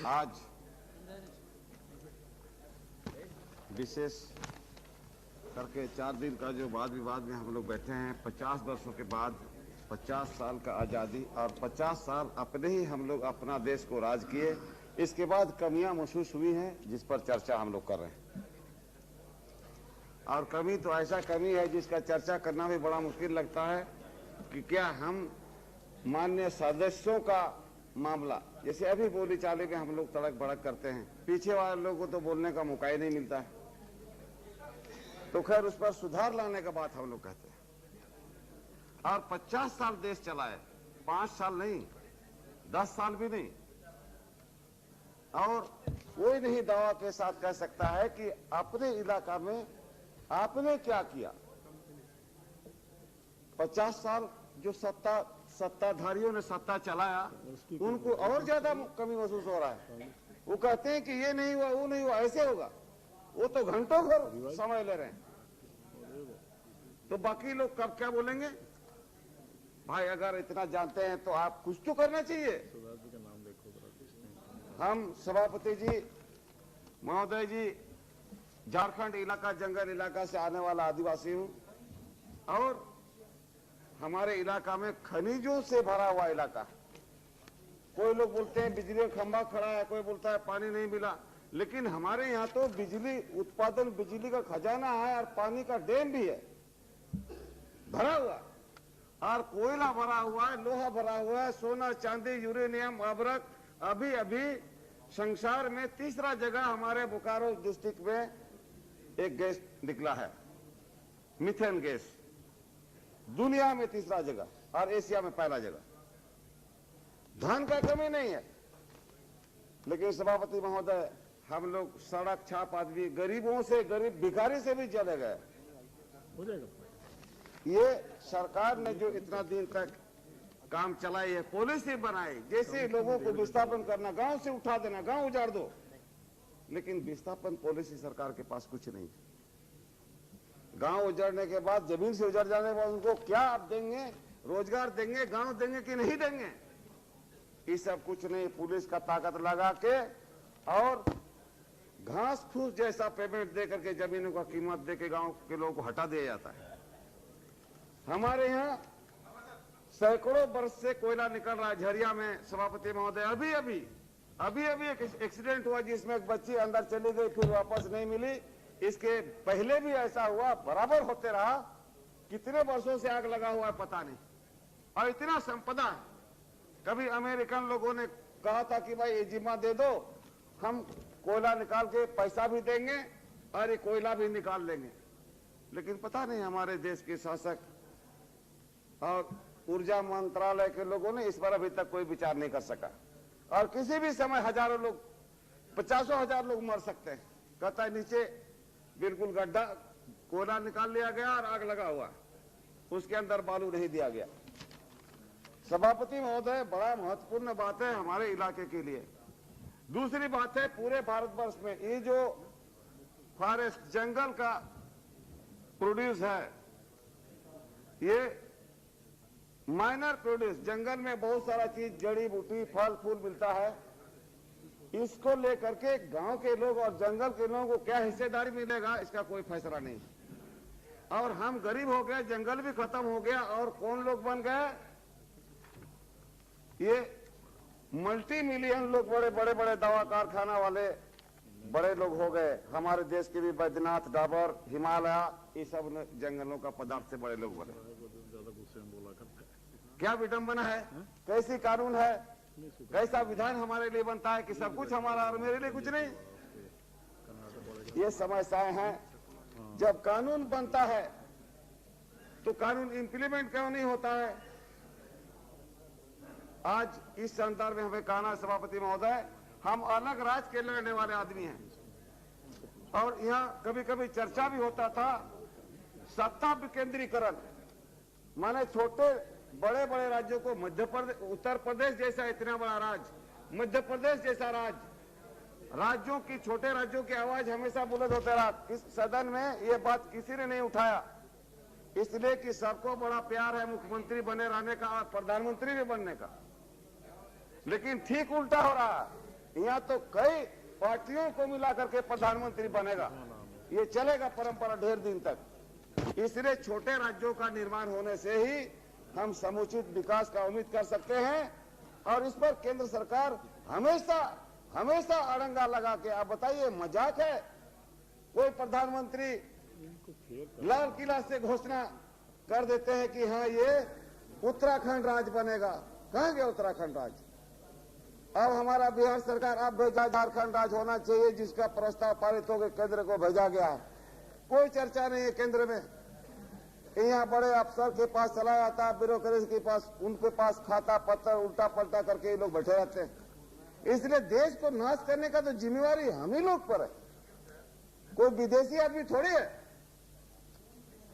आज विशेष करके 4 दिन का जो वाद विवाद में हम लोग बैठे हैं, 50 वर्षों के बाद 50 साल का आज़ादी और 50 साल अपने ही हम लोग अपना देश को राज किए, इसके बाद कमियां महसूस हुई हैं जिस पर चर्चा हम लोग कर रहे हैं। और कमी तो ऐसा कमी है जिसका चर्चा करना भी बड़ा मुश्किल लगता है कि क्या हम माननीय सदस्यों का मामला, जैसे अभी बोली चाली में हम लोग तड़क भड़क करते हैं, पीछे वाले लोगों को तो बोलने का मौका ही नहीं मिलता है, तो खैर उस पर सुधार लाने का बात हम लोग कहते हैं। और 50 साल देश चलाए, 5 साल नहीं, 10 साल भी नहीं, और कोई नहीं दावा के साथ कह सकता है कि अपने इलाका में आपने क्या किया। 50 साल जो सत्ताधारियों ने सत्ता चलाया, उनको और ज्यादा कमी महसूस हो रहा है। वो कहते हैं कि ये नहीं हुआ, वो नहीं हुआ, ऐसे होगा, वो तो घंटों भर समय ले रहे हैं, तो बाकी लोग कब क्या बोलेंगे। भाई अगर इतना जानते हैं तो आप कुछ तो करना चाहिए। हम सभापति जी महोदय जी झारखंड इलाका, जंगल इलाका से आने वाला आदिवासी हूं, और हमारे इलाका में खनिजों से भरा हुआ इलाका। कोई लोग बोलते हैं बिजली का खंभा खड़ा है, कोई बोलता है पानी नहीं मिला, लेकिन हमारे यहाँ तो बिजली उत्पादन, बिजली का खजाना है और पानी का डैम भी है भरा हुआ, और कोयला भरा हुआ है, लोहा भरा हुआ है, सोना चांदी यूरेनियम अभ्रक। अभी अभी संसार में तीसरा जगह हमारे बोकारो डिस्ट्रिक्ट में एक गैस निकला है, मीथेन गैस, दुनिया में तीसरा जगह और एशिया में पहला जगह। धन का कमी नहीं है, लेकिन सभापति महोदय हम लोग सड़क छाप आदमी, गरीबों से, गरीब भिखारी से भी चले गए। ये सरकार ने जो इतना दिन तक काम चलाई है, पॉलिसी बनाई, जैसे लोगों को विस्थापन करना, गांव से उठा देना, गांव उजाड़ दो, लेकिन विस्थापन पॉलिसी सरकार के पास कुछ नहीं। गांव उजड़ने के बाद, जमीन से उजड़ जाने के बाद उनको क्या आप देंगे, रोजगार देंगे, गांव देंगे कि नहीं देंगे, ये सब कुछ नहीं। पुलिस का ताकत लगा के और घास फूस जैसा पेमेंट दे करके जमीनों का कीमत दे के गांव के लोगों को हटा दिया जाता है। हमारे यहाँ सैकड़ों वर्ष से कोयला निकल रहा है झरिया में सभापति महोदय। अभी अभी एक एक्सीडेंट हुआ जिसमें एक बच्ची अंदर चली गई, फिर वापस नहीं मिली। इसके पहले भी ऐसा हुआ, बराबर होते रहा। कितने वर्षों से आग लगा हुआ है पता नहीं, और इतना संपदा है। कभी अमेरिकन लोगों ने कहा था कि भाई ये जिम्मा दे दो, हम कोयला निकाल के पैसा भी देंगे और ये कोयला भी निकाल लेंगे, लेकिन पता नहीं हमारे देश के शासक और ऊर्जा मंत्रालय के लोगों ने इस पर अभी तक कोई विचार नहीं कर सका। और किसी भी समय हजारों लोग, 50,000 लोग मर सकते हैं। कहता है नीचे बिल्कुल गड्ढा, कोयला निकाल लिया गया और आग लगा हुआ, उसके अंदर बालू नहीं दिया गया। सभापति महोदय, बड़ा महत्वपूर्ण बात है हमारे इलाके के लिए। दूसरी बात है, पूरे भारतवर्ष में ये जो फॉरेस्ट, जंगल का प्रोड्यूस है, ये माइनर प्रोड्यूस, जंगल में बहुत सारा चीज, जड़ी बूटी, फल फूल मिलता है। इसको लेकर के गांव के लोग और जंगल के लोगों को क्या हिस्सेदारी मिलेगा, इसका कोई फैसला नहीं। और हम गरीब हो गए, जंगल भी खत्म हो गया, और कौन लोग बन गए, ये मल्टी मिलियन लोग, बड़े दवा कारखाना वाले बड़े लोग हो गए। हमारे देश के भी बैद्यनाथ, डाबर, हिमालय, ये सब जंगलों का पदार्थ से बड़े लोग बने। क्या विडंबना है, कैसी कानून है, कैसा विधान हमारे लिए बनता है कि सब कुछ हमारा और मेरे लिए कुछ नहीं। ये समस्याएं हैं। जब कानून बनता है तो कानून इंप्लीमेंट क्यों नहीं होता है। आज इस संदर्भ में हमें कहना, सभापति महोदय, हम अलग राज्य के लड़ने वाले आदमी हैं, और यहाँ कभी कभी चर्चा भी होता था सत्ता विकेंद्रीकरण, माने छोटे बड़े राज्यों को, मध्य प्रदेश, उत्तर प्रदेश जैसा इतना बड़ा राज्य, मध्य प्रदेश जैसा राज्यों की, छोटे राज्यों की आवाज हमेशा बुलंद होते रहा। इस सदन में ये बात किसी ने नहीं उठाया, इसलिए कि सबको बड़ा प्यार है मुख्यमंत्री बने रहने का और प्रधानमंत्री भी बनने का। लेकिन ठीक उल्टा हो रहा है। यहाँ तो कई पार्टियों को मिला करके प्रधानमंत्री बनेगा, ये चलेगा परंपरा ढेर दिन तक। इसलिए छोटे राज्यों का निर्माण होने से ही हम समुचित विकास का उम्मीद कर सकते हैं, और इस पर केंद्र सरकार हमेशा अड़ंगा लगा के। आप बताइए, मजाक है? कोई प्रधानमंत्री लाल किला से घोषणा कर देते हैं कि हाँ ये उत्तराखंड राज्य बनेगा। कहां गया उत्तराखंड राज्य? अब हमारा बिहार सरकार अब भेजा झारखंड राज्य होना चाहिए, जिसका प्रस्ताव पारित होकर केंद्र को भेजा गया है। कोई चर्चा नहीं है केंद्र में। यहाँ बड़े अफसर के पास चला जाता है, ब्यूरोक्रेसी के पास, उनके पास खाता पत्र उल्टा पलटा करके ये लोग बैठे रहते हैं। इसलिए देश को नाश करने का तो जिम्मेवारी हम ही लोग पर है, कोई विदेशी आदमी थोड़ी है।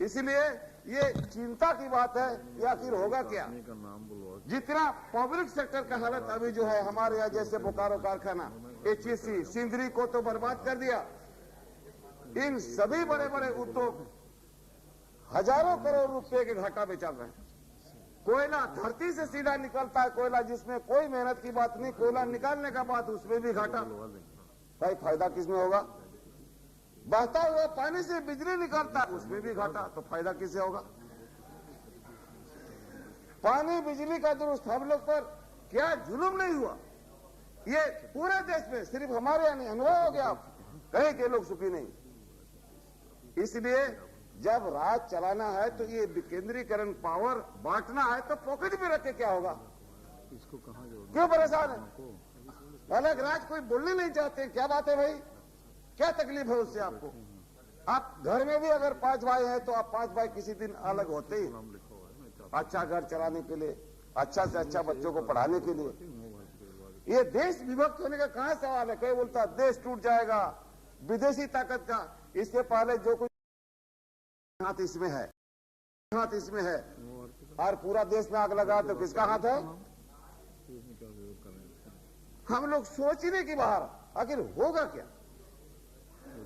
इसलिए ये चिंता की बात है कि आखिर होगा क्या। जितना पब्लिक सेक्टर का हालत अभी जो है, हमारे यहाँ जैसे बोकारो कारखाना, HEC, सिंदरी को तो बर्बाद कर दिया। इन सभी बड़े बड़े उद्योग हजारों करोड़ रुपए के घाटा में चल रहे हैं। कोयला धरती से सीधा निकलता है, कोयला जिसमें कोई मेहनत की बात नहीं, कोयला निकालने का बात, उसमें भी घाटा। भाई फायदा किसमें होगा? बहता हुआ पानी से बिजली निकलता है, उसमें भी घाटा, तो फायदा किसे होगा? पानी बिजली का दुरुस्त हम लोग पर क्या जुल्म नहीं हुआ? ये पूरे देश में, सिर्फ हमारे यहाँ नहीं, अनुभव हो गया। कहीं के लोग सुखी नहीं। इसलिए जब राज चलाना है तो ये विकेंद्रीकरण, पावर बांटना है तो पॉकेट में रखे क्या होगा? इसको कहां जोड़ना? क्यों परेशान है? अलग राज कोई बोलने नहीं चाहते। क्या बात है भाई? क्या तकलीफ है उससे आपको? आप घर में भी अगर 5 भाई हैं तो आप 5 भाई किसी दिन अलग होते ही, अच्छा घर चलाने के लिए, अच्छा से अच्छा बच्चों को पढ़ाने के लिए। ये देश विभक्त होने का कहां सवाल है? कोई बोलता देश टूट जाएगा विदेशी ताकत का। इसके पहले जो कुछ हाथ इसमें है, हाथ इसमें है, और पूरा देश में आग लगा तो किसका हाथ है? हम लोग सोचने की बाहर। आखिर होगा क्या?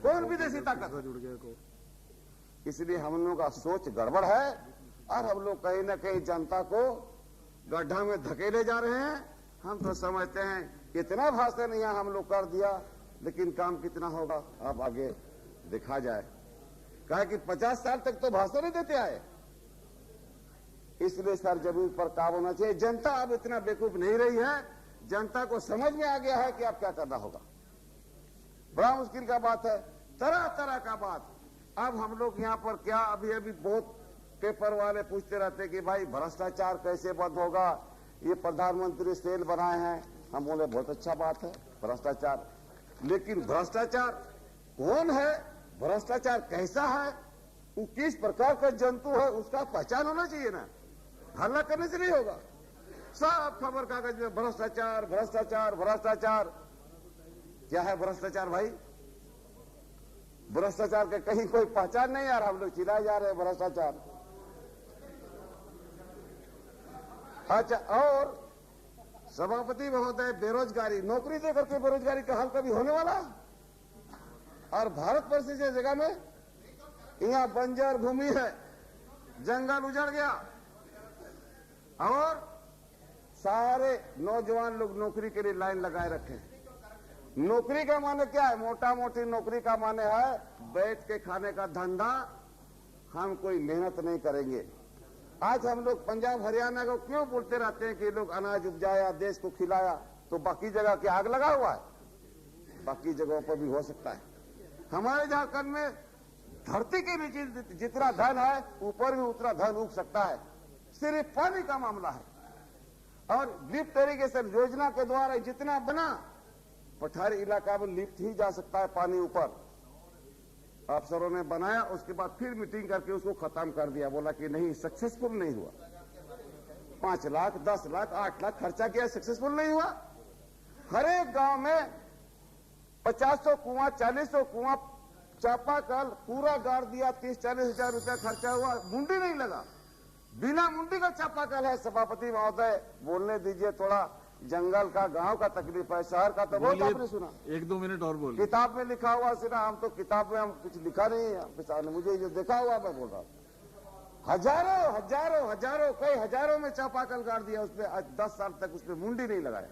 कौन विदेशी ताकत? इसलिए हम लोगों का सोच गड़बड़ है, और हम लोग कहीं ना कहीं जनता को गड्ढा में धकेले जा रहे हैं। हम तो समझते हैं इतना भाषण यहाँ हम लोग कर दिया, लेकिन काम कितना होगा अब आगे देखा जाए। कहा कि 50 साल तक तो भाषण ही देते आए। इसलिए सर जमीन पर काम होना चाहिए। जनता अब इतना बेवकूफ नहीं रही है, जनता को समझ में आ गया है कि अब क्या करना होगा। बड़ा मुश्किल का बात है, तरह तरह का बात। अब हम लोग यहाँ पर क्या, अभी बहुत पेपर वाले पूछते रहते कि भाई भ्रष्टाचार कैसे बंद होगा, ये प्रधानमंत्री सेल बनाए हैं। हम बोले बहुत अच्छा बात है भ्रष्टाचार, लेकिन भ्रष्टाचार कौन है, भ्रष्टाचार कैसा है, वो किस प्रकार का जंतु है, उसका पहचान होना चाहिए ना। हल्ला करने से नहीं होगा। सब खबर कागज में भ्रष्टाचार भ्रष्टाचार भ्रष्टाचार। क्या है भ्रष्टाचार भाई? भ्रष्टाचार के कहीं कोई पहचान नहीं यार। हम लोग चिल्लाए जा रहे हैं भ्रष्टाचार। अच्छा, और सभापति महोदय, बेरोजगारी, नौकरी देकर के बेरोजगारी का हल कभी होने वाला? और भारत वर्ष जैसी जगह में यहाँ बंजर भूमि है, जंगल उजड़ गया, और सारे नौजवान लोग नौकरी के लिए लाइन लगाए रखे हैं। नौकरी का माने क्या है? मोटा मोटी नौकरी का माने है बैठ के खाने का धंधा। हम कोई मेहनत नहीं करेंगे। आज हम लोग पंजाब हरियाणा को क्यों बोलते रहते हैं कि लोग अनाज उपजाया, देश को खिलाया, तो बाकी जगह की आग लगा हुआ है? बाकी जगहों पर भी हो सकता है। हमारे झारखंड में धरती के नीचे जितना धन है, ऊपर भी उतना धन उग सकता है। सिर्फ पानी का मामला है। और लिफ्ट इरिगेशन योजना के द्वारा जितना बना, पठारी इलाका में लिफ्ट ही जा सकता है पानी ऊपर। अफसरों ने बनाया, उसके बाद फिर मीटिंग करके उसको खत्म कर दिया। बोला कि नहीं, सक्सेसफुल नहीं हुआ। 5 लाख 10 लाख 8 लाख खर्चा किया, सक्सेसफुल नहीं हुआ। हर एक गांव में 50 कुआं 40 कुआं चापाकल पूरा गाड़ दिया। 30-40 हजार रुपया खर्चा हुआ, मुंडी नहीं लगा। बिना मुंडी का चापाकल है। सभापति महोदय बोलने दीजिए थोड़ा। जंगल का, गांव का तकलीफ है, शहर का तो बहुत आपने सुना। 1-2 मिनट और बोलिए। किताब में लिखा हुआ सुना, हम तो किताब में हम कुछ लिखा नहीं है। मुझे जो देखा हुआ मैं बोल रहा हूँ। हजारों हजारों हजारों कई हजारों में चापाकल गाड़ दिया। उसमें आज 10 साल तक उसमें मुंडी नहीं लगाया।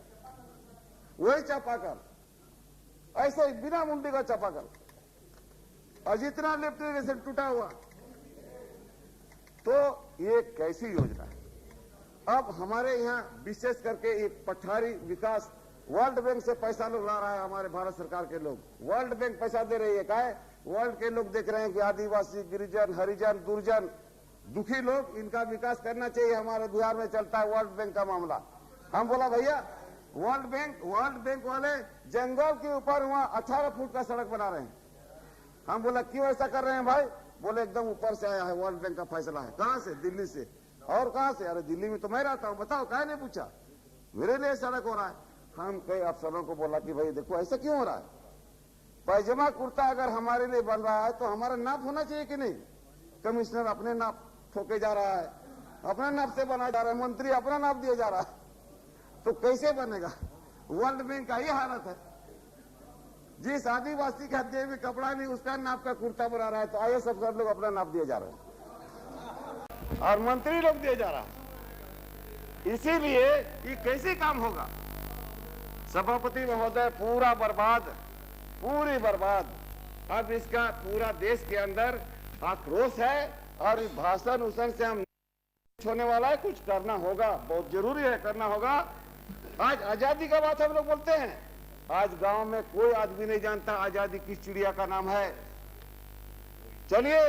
वही चापाकल ऐसे बिना मुंडी का चापाकल, और जितना लिफ्ट इरिगेशन टूटा हुआ। तो ये कैसी योजना है? अब हमारे यहाँ विशेष करके एक पठारी विकास, वर्ल्ड बैंक से पैसा लोग ला रहा है, हमारे भारत सरकार के लोग वर्ल्ड बैंक पैसा दे रही है। क्या है? वर्ल्ड के लोग देख रहे हैं कि आदिवासी, गिरिजन, हरिजन, दुर्जन, दुखी लोग, इनका विकास करना चाहिए। हमारे बिहार में चलता है वर्ल्ड बैंक का मामला। हम बोला भैया वर्ल्ड बैंक वाले जंगल के ऊपर वहां 18 फुट का सड़क बना रहे हैं। हम बोला क्यों ऐसा कर रहे हैं भाई? बोले एकदम ऊपर से आया है, वर्ल्ड बैंक का फैसला है। कहां से? दिल्ली से। और कहां से? अरे दिल्ली में तो मैं रहता हूं, बताओ काहे नहीं पूछा? मेरे लिए सड़क हो रहा है। हम कई अफसरों को बोला कि भाई देखो ऐसा क्यों हो रहा है? पैजामा कुर्ता अगर हमारे लिए बन रहा है तो हमारा नाप होना चाहिए कि नहीं? कमिश्नर अपने नाप ठोके जा रहा है, अपने नाप से बना जा रहा है, मंत्री अपना नाप दिया जा रहा है, तो कैसे बनेगा? वर्ल्ड बैंक का ये हालत है। जिस आदिवासी के हथियार में कपड़ा नहीं, उसका नाप का कुर्ता बना रहा है, तो आइए सब लोग अपना नाप दिए जा रहे हैं और मंत्री लोग दिए जा रहा है। इसीलिए ये कैसे काम होगा? सभापति महोदय पूरा बर्बाद, पूरी बर्बाद। अब इसका पूरा देश के अंदर आक्रोश है और इस भाषण उसन से हम होने वाला है। कुछ करना होगा, बहुत जरूरी है, करना होगा। आज आजादी का बात हम लोग बोलते हैं, आज गांव में कोई आदमी नहीं जानता आजादी किस चिड़िया का नाम है। चलिए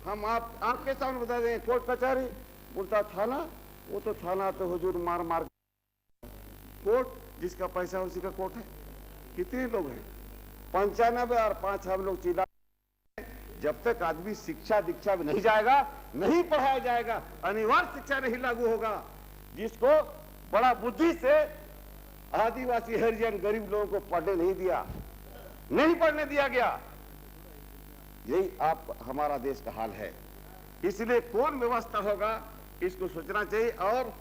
हम आपके सामने बता दें, कोर्ट कचहरी बोलता थाना, वो तो थाना तो हुजूर मार मार। कोर्ट जिसका पैसा उसी का कोर्ट है। कितने लोग हैं? 95 और 5 हम लोग चिल्ला। जब तक आदमी शिक्षा दीक्षा में नहीं जाएगा, नहीं पढ़ाया जाएगा, अनिवार्य शिक्षा नहीं लागू होगा, जिसको बड़ा बुद्धि से आदिवासी, हरिजन, गरीब लोगों को पढ़ने नहीं दिया, नहीं पढ़ने दिया गया। यही आप हमारा देश का हाल है। इसलिए कौन व्यवस्था होगा इसको सोचना चाहिए। और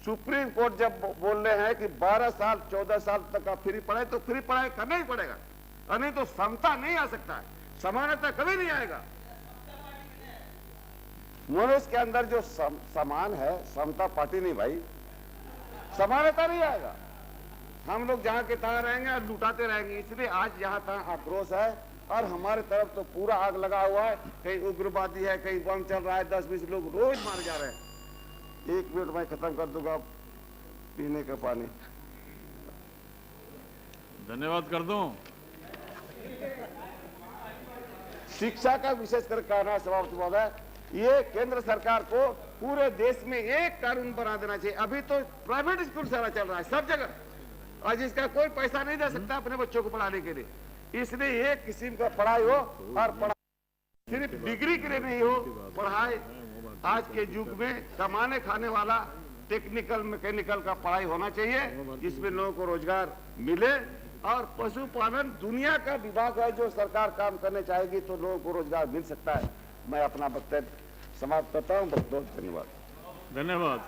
सुप्रीम कोर्ट जब बोल रहे हैं कि 12 साल 14 साल तक का फ्री पढ़ाई, तो फ्री पढ़ाई करना ही पड़ेगा, और नहीं तो समता नहीं आ सकता है, समानता कभी नहीं आएगा। मनुष्य के अंदर जो समान है, समता पार्टी नहीं भाई, समानता नहीं आएगा। हम लोग जहां के तहां रहेंगे और लुटाते रहेंगे। इसलिए आज जहां तहां आक्रोश है और हमारे तरफ तो पूरा आग लगा हुआ है। कहीं उग्रवादी है, कहीं बम चल रहा है, 10-20 लोग रोज मारे जा रहे हैं। 1 मिनट में खत्म कर दूंगा पीने का पानी। धन्यवाद कर दूं। शिक्षा का विशेष कर कहना सभापति महोदय, ये केंद्र सरकार को पूरे देश में एक कानून बना देना चाहिए। अभी तो प्राइवेट स्कूल सारा चल रहा है सब जगह, और जिसका कोई पैसा नहीं दे सकता अपने बच्चों को पढ़ाने के लिए। इसलिए एक किस्म का पढ़ाई हो, और पढ़ाई सिर्फ डिग्री के लिए नहीं हो। पढ़ाई आज के युग में कमाने खाने वाला टेक्निकल मैकेनिकल का पढ़ाई होना चाहिए, जिसमें लोगों को रोजगार मिले। और पशुपालन दुनिया का विभाग है, जो सरकार काम करने चाहेगी तो लोगों को रोजगार मिल सकता है। मैं अपना वक्तव्य समाप्त करता हूँ। बहुत बहुत धन्यवाद। धन्यवाद।